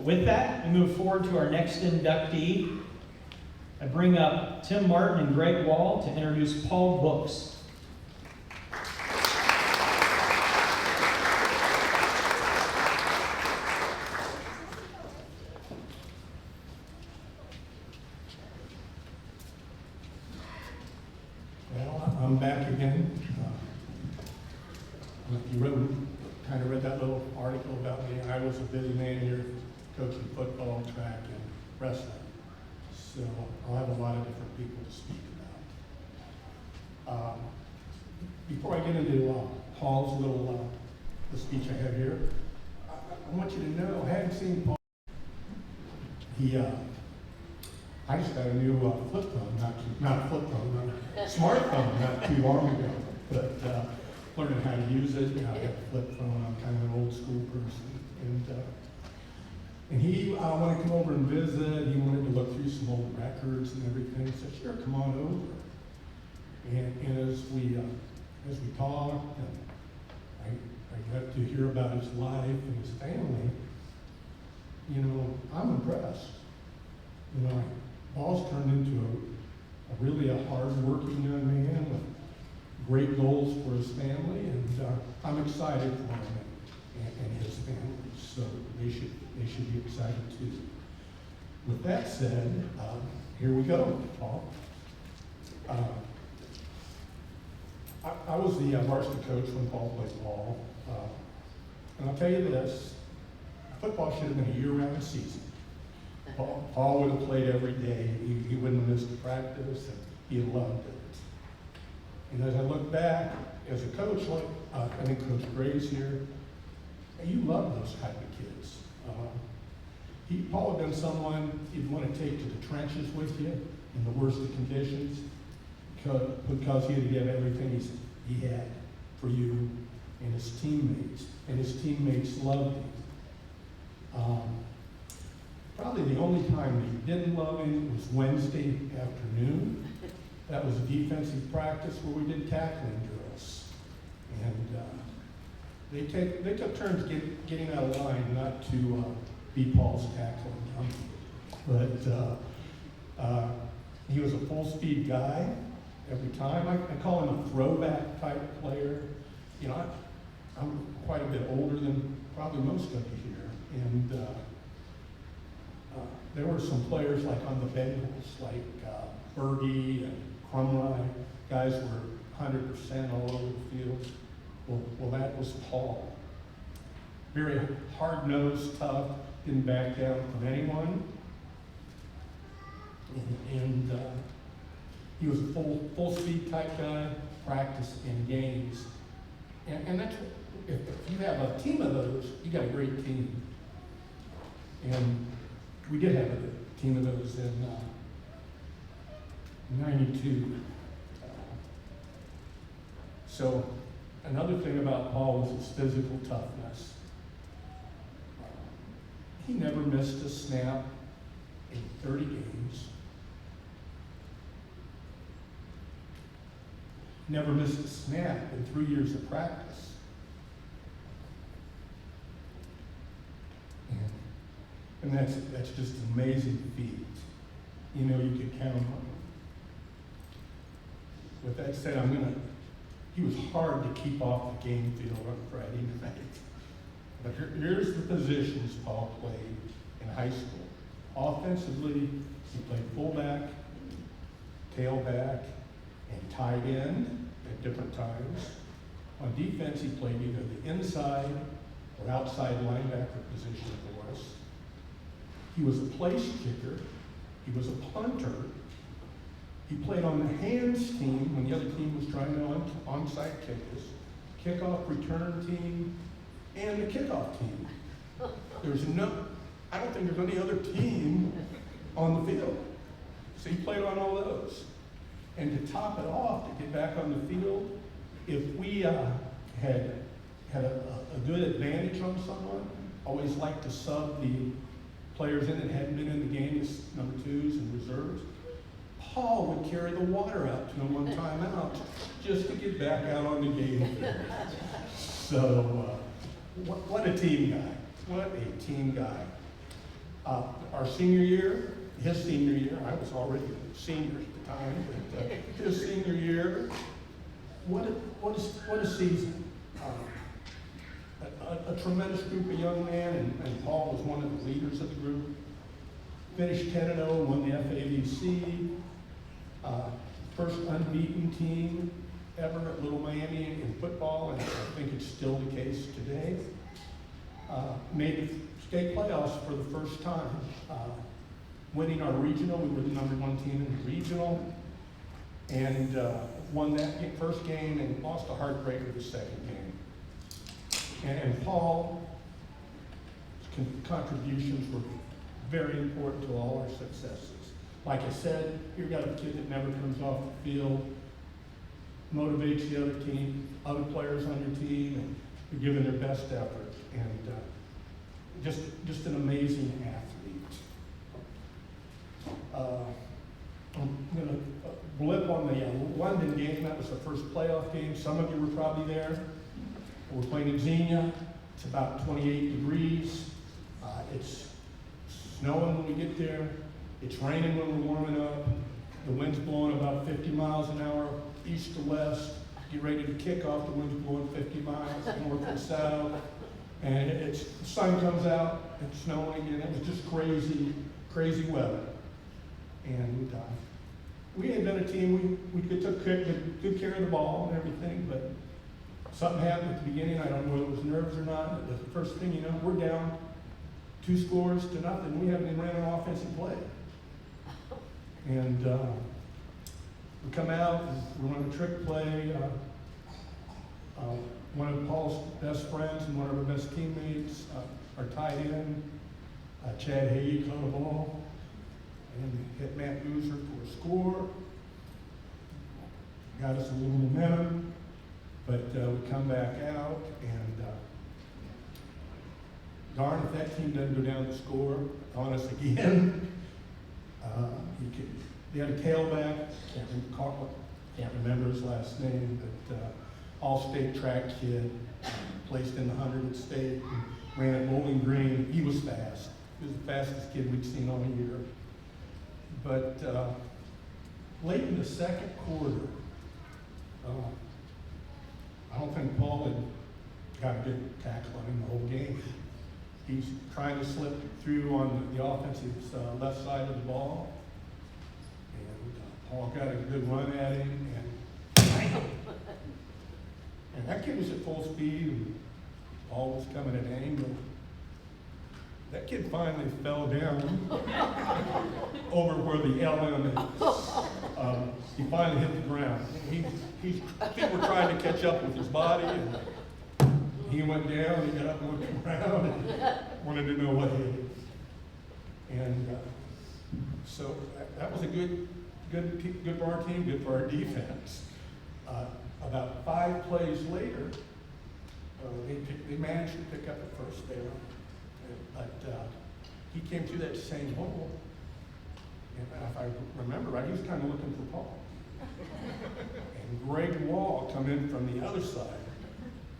With that, we move forward to our next inductee. I bring up Tim Martin and Greg Wall to introduce Paul Books. Well, I'm back again. If you kind of read that little article about me, I was a busy man here coaching football, track, and wrestling. So I'll have a lot of different people to speak about. Before I get into Paul's little the speech I have here, I want you to know I hadn't seen Paul. I just got a new flip phone, not a flip phone, a smartphone not too long ago, but learning how to use it. I got a flip phone. I'm kind of an old school person, and he wanted to come over and visit. He wanted to look through some old records and everything. He said, "Sure, come on over." And as we talked, and I got to hear about his life and his family. You know, I'm impressed. You know, Paul's turned into a really hard-working young man with great goals for his family, and I'm excited for him and his family. So they should be excited too. With that said, here we go, Paul. I was the varsity coach when Paul played ball, and I'll tell you this: football should have been a year-round season. Paul would have played every day. He wouldn't have missed a practice, and he loved it. And as I look back as a coach, like I think Coach Gray's here, you love those type of kids. Paul had been someone you'd want to take to the trenches with you in the worst of conditions, because he had to give everything he had for you and his teammates, and his teammates loved him. Probably the only time that you didn't love him was Wednesday afternoon. That was a defensive practice where we did tackling drills. And they took turns getting out of line, not to be Paul's tackling. But he was a full-speed guy every time. I call him a throwback type player. You know, I'm quite a bit older than probably most of you here. And there were some players like on the Bengals, like Berge and Crumry, guys were 100% all over the field. Well, that was Paul. Very hard-nosed, tough, didn't back down from anyone. And he was a full-speed type guy, practice and games. And that's, if you have a team of those, you got a great team. And we did have a team of those in 92. So another thing about Paul was his physical toughness. He never missed a snap in 30 games. Never missed a snap in 3 years of practice. And that's just an amazing feat. You know, you could count on him. With that said, he was hard to keep off the game field on Friday night. But here's the positions Paul played in high school. Offensively, he played fullback, tailback, and tight end at different times. On defense, he played either the inside or outside linebacker position for us. He was a place kicker. He was a punter. He played on the hands team when the other team was trying to onside kick us, kickoff return team, and the kickoff team. I don't think there's any other team on the field. So he played on all those. And to top it off, to get back on the field, if we had a good advantage on someone, always liked to sub the players in that hadn't been in the game as number twos and reserves. Paul would carry the water out to him one time out just to get back out on the game field. So, what a team guy. What a team guy. Our senior year, his senior year, I was already a senior at the time, but his senior year, what a season. A tremendous group of young men, and Paul was one of the leaders of the group. Finished 10-0, won the FAVC. First unbeaten team ever at Little Miami in football, and I think it's still the case today. Made the state playoffs for the first time. Winning our regional, we were the #1 team in the regional, and won that first game and lost a heartbreaker the second game. And Paul's contributions were very important to all our successes. Like I said, you've got a kid that never comes off the field, motivates the other team, other players on your team, and they're giving their best effort. And just an amazing athlete. I'm going to blip on the London game. That was the first playoff game. Some of you were probably there. We're playing in Xenia. It's about 28 degrees. It's snowing when we get there. It's raining when we're warming up. The wind's blowing about 50 miles an hour, east to west. Get ready to kick off. The wind's blowing 50 miles north and south. And the sun comes out, it's snowing, and it was just crazy, crazy weather. And we had been a team, we took good care of the ball and everything, but something happened at the beginning. I don't know whether it was nerves or not. But the first thing you know, we're down 2 scores to nothing. We haven't even ran an offensive play. And we come out, and we run a trick play. One of Paul's best friends and one of our best teammates, our tight end, Chad Haig, caught a ball and hit Matt Boozer for a score. Got us a little momentum, but we come back out, and darn if that team doesn't go down to score on us again. They had a tailback, can't remember his last name, but all-state track kid, placed in the 100 at state, and ran at Bowling Green. He was fast. He was the fastest kid we'd seen all year. But late in the second quarter, I don't think Paul had got a good tackle on him the whole game. He's trying to slip through on the offensive left side of the ball. And Paul got a good run at him, and that kid was at full speed, and Paul was coming at an angle. That kid finally fell down over where the LM is. He finally hit the ground. Feet were trying to catch up with his body, and he went down, he got up and looked around, and wanted to know what hit him. And so that was a good for our team, good for our defense. About 5 plays later, they managed to pick up the first down. But he came through that same hole, and if I remember right, he was kind of looking for Paul. And Greg Wall come in from the other side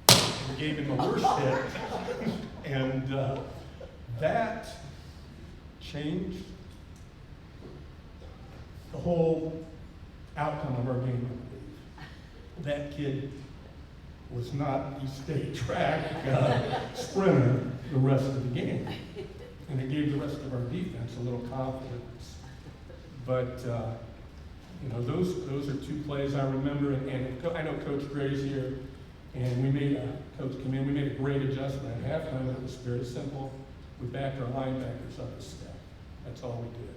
and gave him a worse hit. And that changed the whole outcome of our game, I believe. That kid was not the state track sprinter the rest of the game. And it gave the rest of our defense a little confidence. But, those are 2 plays I remember. And I know Coach Gray's here, and we made a great adjustment at halftime. It was very simple. We backed our linebackers up a step. That's all we did.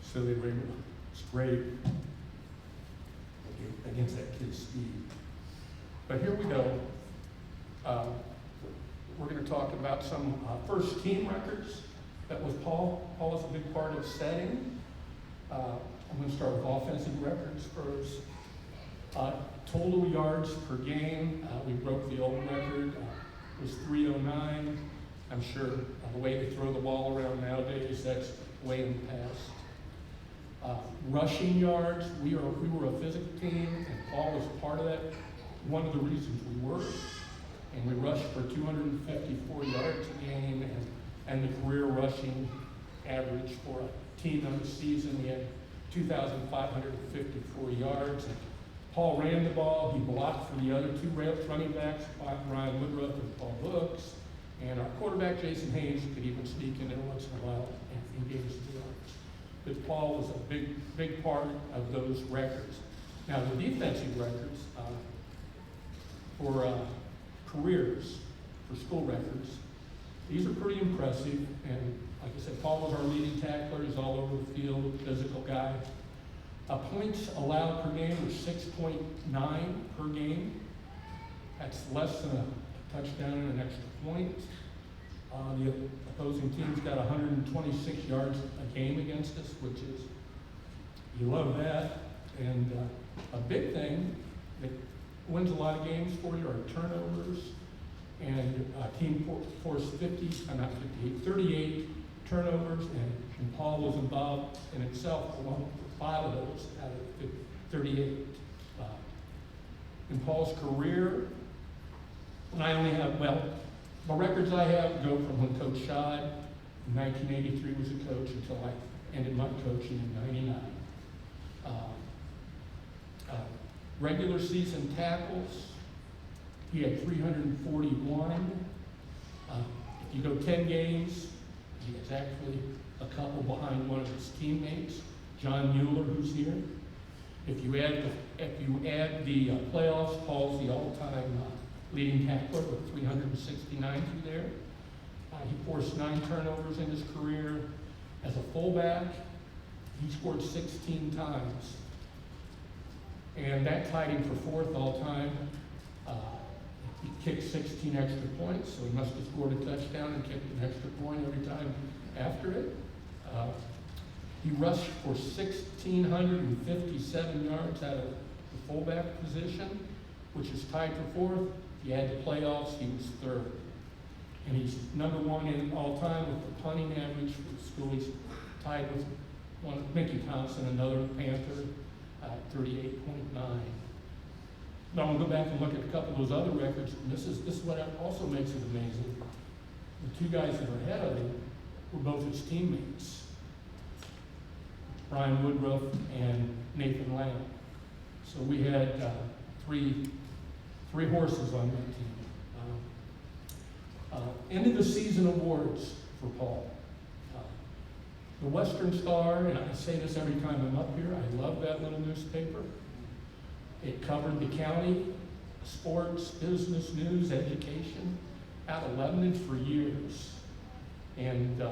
So they were able to scrape against that kid's speed. But here we go. We're going to talk about some first team records. That was Paul. Paul is a big part of setting. I'm going to start with offensive records first. Total yards per game. We broke the old record. It was 309. I'm sure the way they throw the ball around nowadays, that's way in the past. Rushing yards. We were a physical team, and Paul was part of that. One of the reasons we were. And we rushed for 254 yards a game, and the career rushing average for a team on the season. He had 2,554 yards. And Paul ran the ball. He blocked for the other two running backs, Ryan Woodruff and Paul Hooks. And our quarterback, Jason Haynes, could even sneak in there once in a while and gave us the yards. But Paul was a big part of those records. Now, the defensive records for careers, for school records, these are pretty impressive. And like I said, Paul was our leading tackler. He's all over the field, physical guy. Points allowed per game were 6.9 per game. That's less than a touchdown and an extra point. The opposing team's got 126 yards a game against us, which is, you love that. And a big thing that wins a lot of games for you are turnovers. And team forced 38 turnovers, and Paul was involved in himself along with 5 of those out of 38. In Paul's career, I only have, the records I have go from when Coach Schad in 1983 was a coach until I ended my coaching in 99. Regular season tackles, he had 341. If you go 10 games, he is actually a couple behind one of his teammates, John Mueller, who's here. If you add the playoffs, Paul's the all-time leading tackler with 369 through there. He forced 9 turnovers in his career. As a fullback, he scored 16 times. And that tied him for 4th all-time. He kicked 16 extra points, so he must have scored a touchdown and kicked an extra point every time after it. He rushed for 1,657 yards out of the fullback position, which is tied for 4th. If you add the playoffs, he was 3rd. And he's number 1 in all time with the punting average for the school. He's tied with Mickey Thompson, another Panther, 38.9. Now I'm going to go back and look at a couple of those other records. And this is what also makes it amazing. The 2 guys that are ahead of him were both his teammates, Ryan Woodruff and Nathan Lamb. So we had three horses on that team. End of the season awards for Paul. The Western Star, and I say this every time I'm up here, I love that little newspaper. It covered the county, sports, business, news, education, out of Lebanon for years. And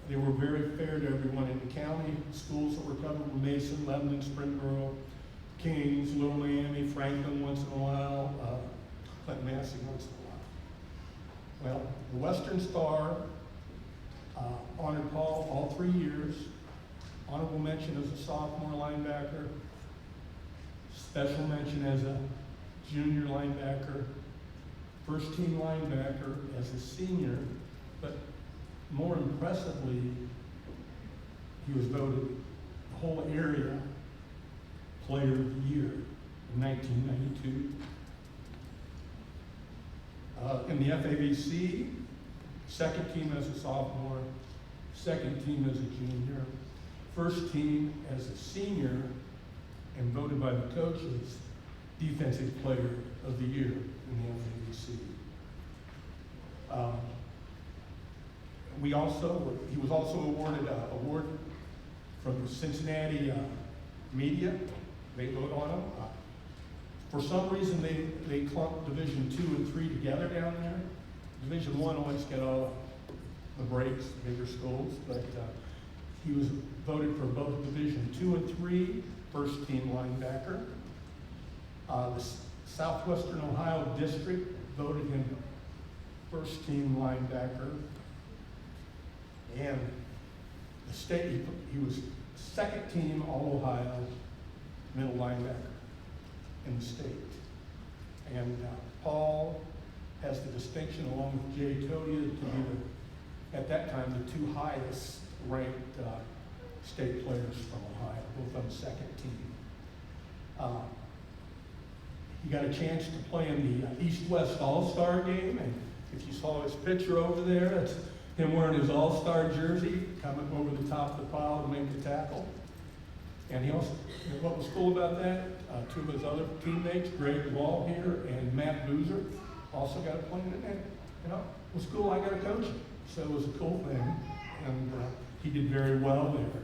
they were very fair to everyone in the county. Schools that were covered were Mason, Lebanon, Springboro, Kings, Little Miami, Franklin once in a while, Clinton Massey once in a while. Well, the Western Star honored Paul all 3 years. Honorable mention as a sophomore linebacker. Special mention as a junior linebacker. First team linebacker as a senior. But more impressively, he was voted the whole area Player of the Year in 1992. In the FABC, second team as a sophomore, second team as a junior, first team as a senior, and voted by the coaches Defensive Player of the Year in the FABC. He was also awarded an award from the Cincinnati media. They vote on him. For some reason, they clumped Division 2 and 3 together down there. Division 1 always get all the breaks, bigger schools, but he was voted for both Division 2 and 3, first team linebacker. The Southwestern Ohio District voted him first team linebacker. And the state, he was second team All-Ohio middle linebacker in the state. And Paul has the distinction, along with Jay Todia, to be at that time the 2 highest ranked state players from Ohio, both on the second team. He got a chance to play in the East-West All-Star game, and if you saw his picture over there, him wearing his all-star jersey, coming over the top of the pile to make the tackle. And he also, what was cool about that, two of his other teammates, Greg Wall here and Matt Boozer, also got a play in it. You know, it was cool, I got to coach him. So it was a cool thing, and he did very well there.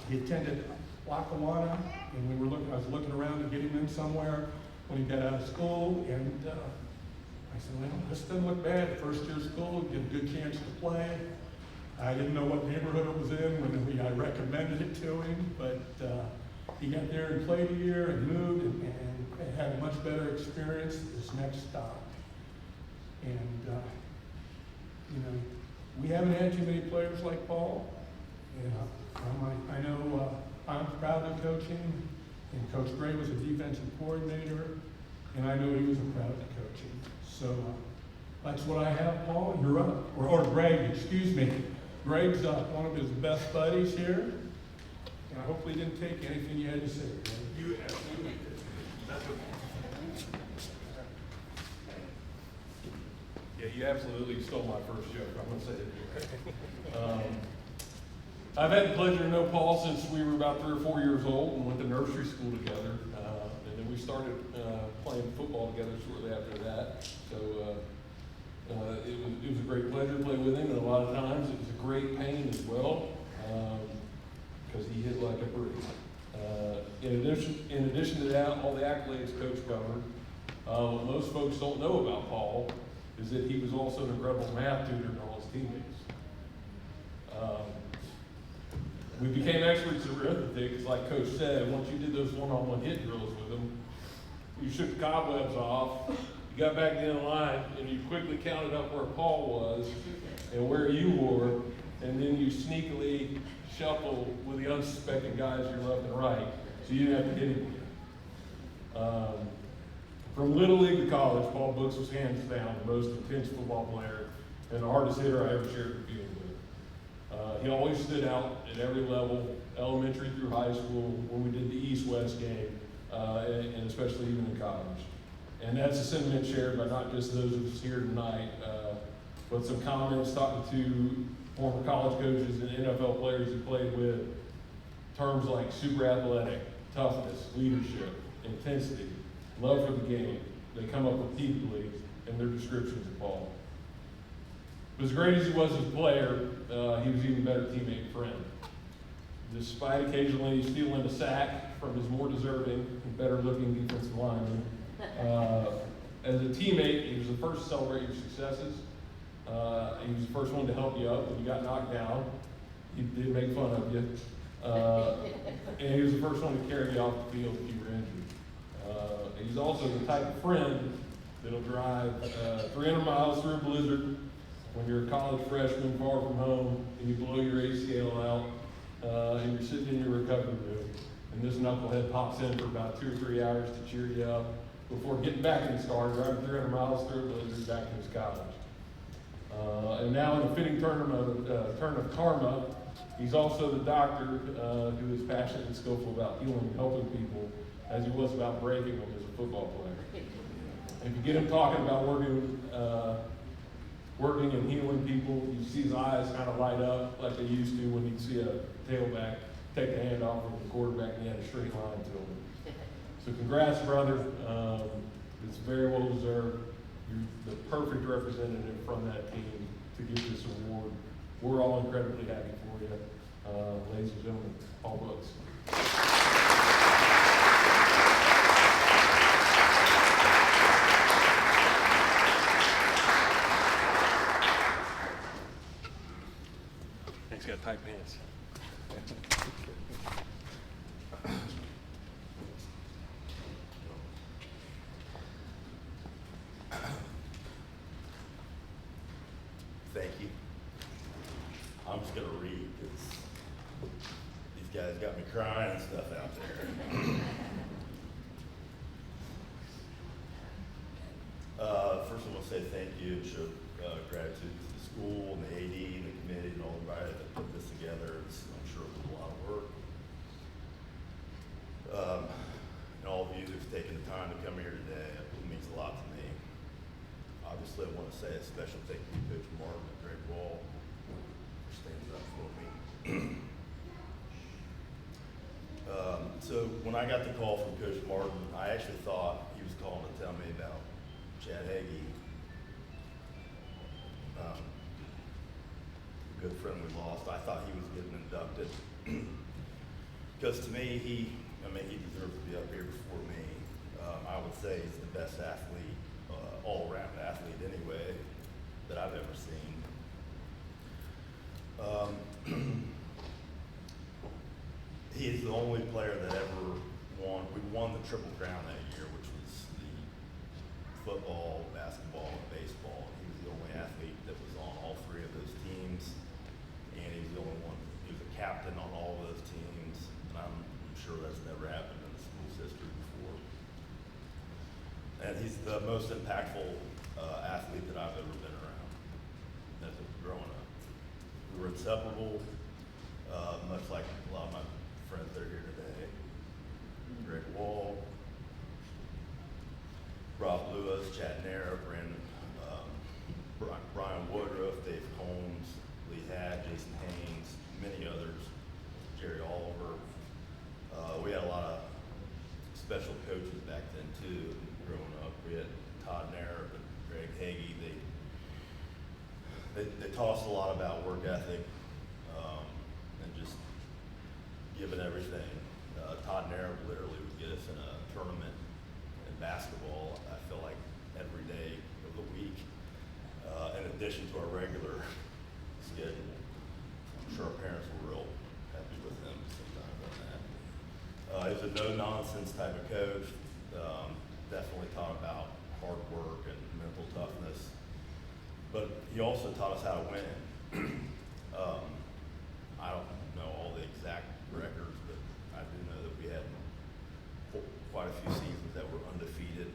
He attended Lackawanna, and I was looking around to get him in somewhere when he got out of school, and I said, well, this doesn't look bad. First year of school, get a good chance to play. I didn't know what neighborhood it was in when I recommended it to him, but he got there and played a year and moved and had a much better experience this next stop. And, you know, we haven't had too many players like Paul. And I know I'm proud to coach him, and Coach Gray was a defensive coordinator, and I know he was proud to coach him. So that's what I have, Paul. You're up. Or Greg, excuse me. Greg's one of his best buddies here, and I hopefully didn't take anything you had to say. Greg. You absolutely did. That's what. Yeah, you absolutely stole my first joke. I'm going to say it. I've had the pleasure to know Paul since we were about 3 or 4 years old and went to nursery school together. And then we started playing football together shortly after that. So it was a great pleasure to play with him, and a lot of times it was a great pain as well, because he hit like a brick. In addition to that, all the accolades Coach covered, what most folks don't know about Paul is that he was also an incredible math tutor to all his teammates. We became experts at arithmetic, because like Coach said, once you did those one-on-one hit drills with him, you shook the cobwebs off, you got back in the line, and you quickly counted up where Paul was and where you were, and then you sneakily shuffled with the unsuspecting guys to your left and right, so you didn't have to hit him. From Little League to college, Paul Brooks was hands down the most intense football player and the hardest hitter I ever shared the field with. He always stood out at every level, elementary through high school, when we did the East-West game, and especially even in college. And that's a sentiment shared by not just those of us here tonight, but some comments talking to former college coaches and NFL players he played with. Terms like super athletic, toughness, leadership, intensity, love for the game, they come up repeatedly in their descriptions of Paul. But as great as he was as a player, he was even a better teammate and friend. Despite occasionally stealing a sack from his more deserving and better-looking defensive lineman, as a teammate, he was the first to celebrate your successes. He was the first one to help you up when you got knocked down. He did make fun of you. And he was the first one to carry you off the field if you were injured. He's also the type of friend that'll drive 300 miles through a blizzard when you're a college freshman far from home and you blow your ACL out and you're sitting in your recovery room. And this knucklehead pops in for about 2 or 3 hours to cheer you up before getting back in his car, driving 300 miles through a blizzard back to his college. And now in a fitting turn of karma, he's also the doctor who is passionate and skillful about healing and helping people as he was about breaking them as a football player. And if you get him talking about working and healing people, you see his eyes kind of light up like they used to when you'd see a tailback take the hand off of the quarterback and he had a straight line to him. So congrats, brother. It's very well deserved. You're the perfect representative from that team to get this award. We're all incredibly happy for you. Ladies and gentlemen, Paul Brooks. He's got tight pants. Thank you. I'm just gonna read because these guys got me crying and stuff out there. First I want to say thank you and show gratitude to the school and the AD and the committee and all everybody that put this together. I'm sure it was a lot of work. And all of you who've taken the time to come here today, it means a lot to me. Obviously, I want to say a special thank you to Coach Martin and Greg Wall I got the call from Coach Martin, I actually thought he was calling to tell me about Chad Hagee, good friend we lost. I thought he was getting inducted. Because to me, he deserves to be up here before me. I would say he's the best athlete, all-around athlete anyway, that I've ever seen. He's the only player that ever won. We won the Triple Crown that year, which was the football, basketball, and baseball. He was the only athlete that was on all three of those teams, and he was the only one. He was a captain on all of those teams, and I'm sure that's never happened in the school's history before. And he's the most impactful athlete that I've ever been around as a growing up. We were inseparable, much like a lot of my friends that are here today. Greg Wall, Rob Lewis, Chad Nair, Brandon, Brian Woodruff, Dave Combs, Lee Hadd, Jason Haynes, many others, Jerry Oliver. We had a lot of special coaches back then too, growing up. We had Todd Nair, but Greg Hagee. They taught us a lot about work ethic and just giving everything. Todd Nair literally would get us in a tournament in basketball, I feel like every day of the week, in addition to our regular schedule. I'm sure our parents were real happy with him sometimes on that. He was a no-nonsense type of coach. Definitely taught about hard work and mental toughness. But he also taught us how to win. I don't know all the exact records, but I do know that we had quite a few seasons that were undefeated.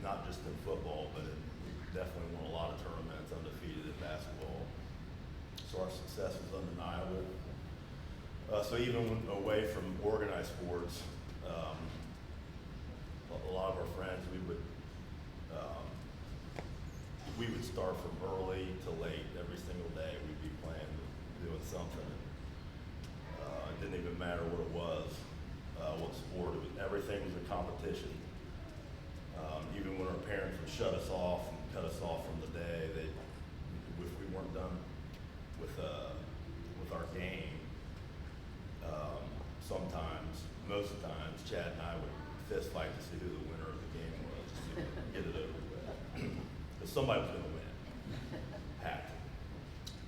Not just in football, but we definitely won a lot of tournaments undefeated in basketball. So our success was undeniable. So even away from organized sports, a lot of our friends, we would start from early to late every single day. We'd be playing, doing something. It didn't even matter what it was, what sport. Everything was a competition. Even when our parents would shut us off and cut us off from the day, if we weren't done with our game, sometimes, most of the times, Chad and I would fist fight to see who the winner of the game was, just to get it over with. Because somebody was going to win. Had to.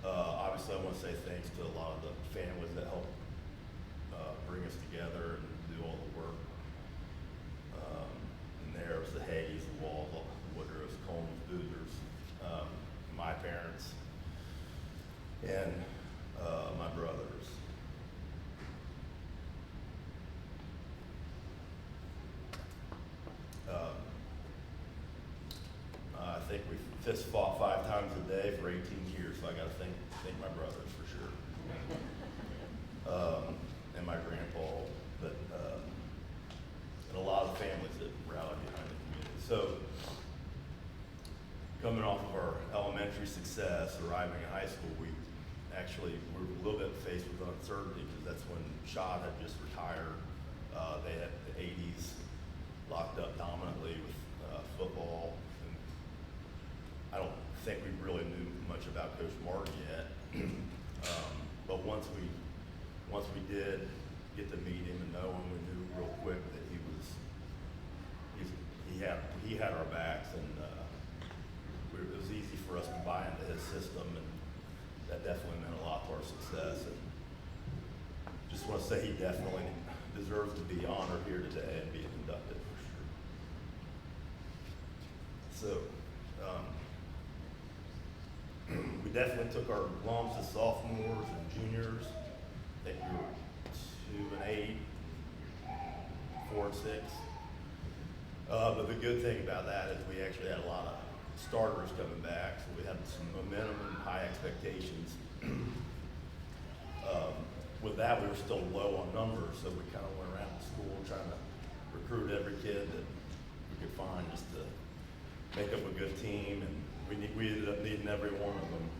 Obviously, I want to say thanks to a lot of the families that helped bring us together and do all the work. And there was the Hagees, the Walls, the Woodruffs, Combs, Boozers, my parents, and my brothers. I think we fist fought 5 times a day for 18 years, so I got to thank my brothers for sure, and my grandpa, but and a lot of families that rallied behind the community. So, coming off of our elementary success, arriving in high school, we were a little bit faced with uncertainty because that's when Shad had just retired. They had the 80s locked up dominantly with football. I don't think we really knew much about Coach Martin yet, but once we did get to meet him and know him, we knew real quick that he had our backs, and it was easy for us to buy into his system, and that definitely meant a lot to our success. And just want to say he definitely deserves to be honored here today and be inducted for sure. So. We definitely took our lumps as sophomores and juniors. I think we were 2 and 8, 4 and 6. But the good thing about that is we actually had a lot of starters coming back, so we had some momentum and high expectations. With that, we were still low on numbers, so we kind of went around the school trying to recruit every kid that we could find just to make up a good team, and we ended up needing every one of them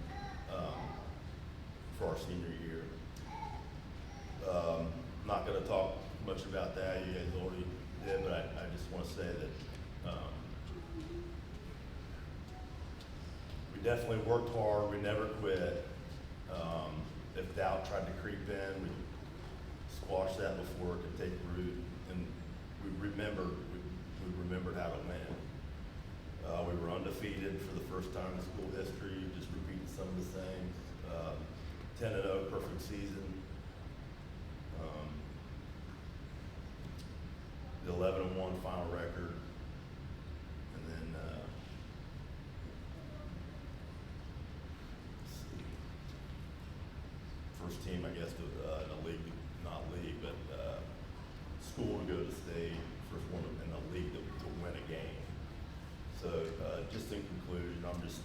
for our senior year. Not going to talk definitely worked hard. We never quit. If doubt tried to creep in, we squashed that before it could take root, and we remembered how to win. We were undefeated for the first time in school history, just repeating some of the same. 10-0, perfect season. The 11-1 final record, and then let's see. First team, I guess, in the league, not league, but school to go to state. First one in the league to win a game. So, just in conclusion, I'm just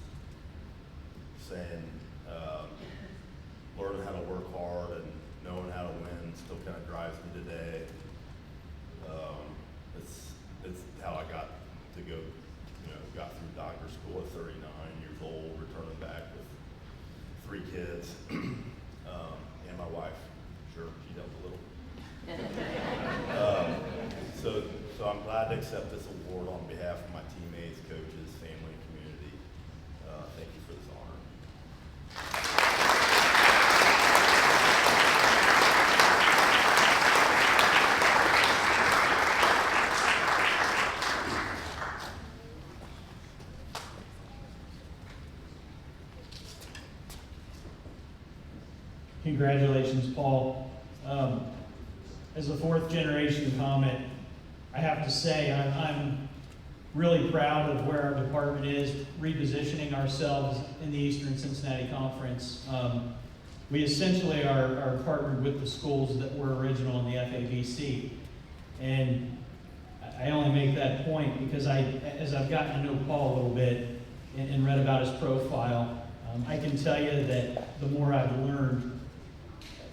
saying, learning how to work hard and knowing how to win still kind of drives me today. It's how I got to go, got through doctor school at 39 years old, returning back with 3 kids, and my wife. Sure, she helped a little. So I'm glad to accept this award on behalf of my teammates, coaches, family, and community. Thank you for this honor. Congratulations, Paul. As a 4th generation Comet, I have to say I'm really proud of where our department is, repositioning ourselves in the Eastern Cincinnati Conference. We essentially are partnered with the schools that were original in the FABC. And I only make that point because as I've gotten to know Paul a little bit and read about his profile, I can tell you that the more I've learned,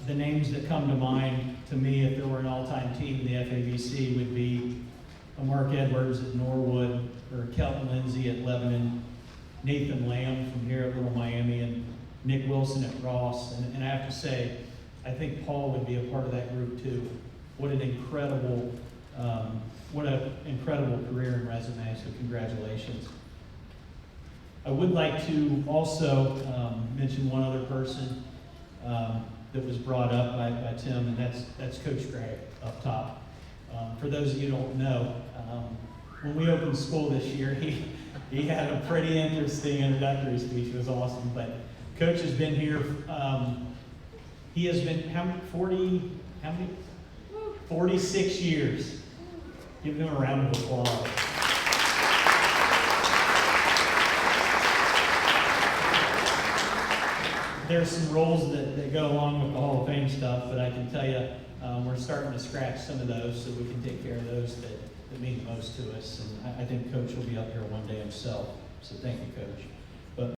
the names that come to mind to me if there were an all-time team in the FABC would be a Mark Edwards at Norwood, or Kelton Lindsay at Lebanon, Nathan Lamb from here at Little Miami, and Nick Wilson at Ross. And I have to say, I think Paul would be a part of that group too. What an incredible career and resume, so congratulations. I would like to also mention one other person that was brought up by Tim, and that's Coach Gray up top. For those of you who don't know, when we opened school this year, he had a pretty interesting introductory speech. It was awesome. But Coach has been here. He has been 46 years. Give him a round of applause. There's some roles that go along with the Hall of Fame stuff, but I can tell you we're starting to scratch some of those so we can take care of those that mean the most to us. And I think Coach will be up here one day himself. So thank you, Coach.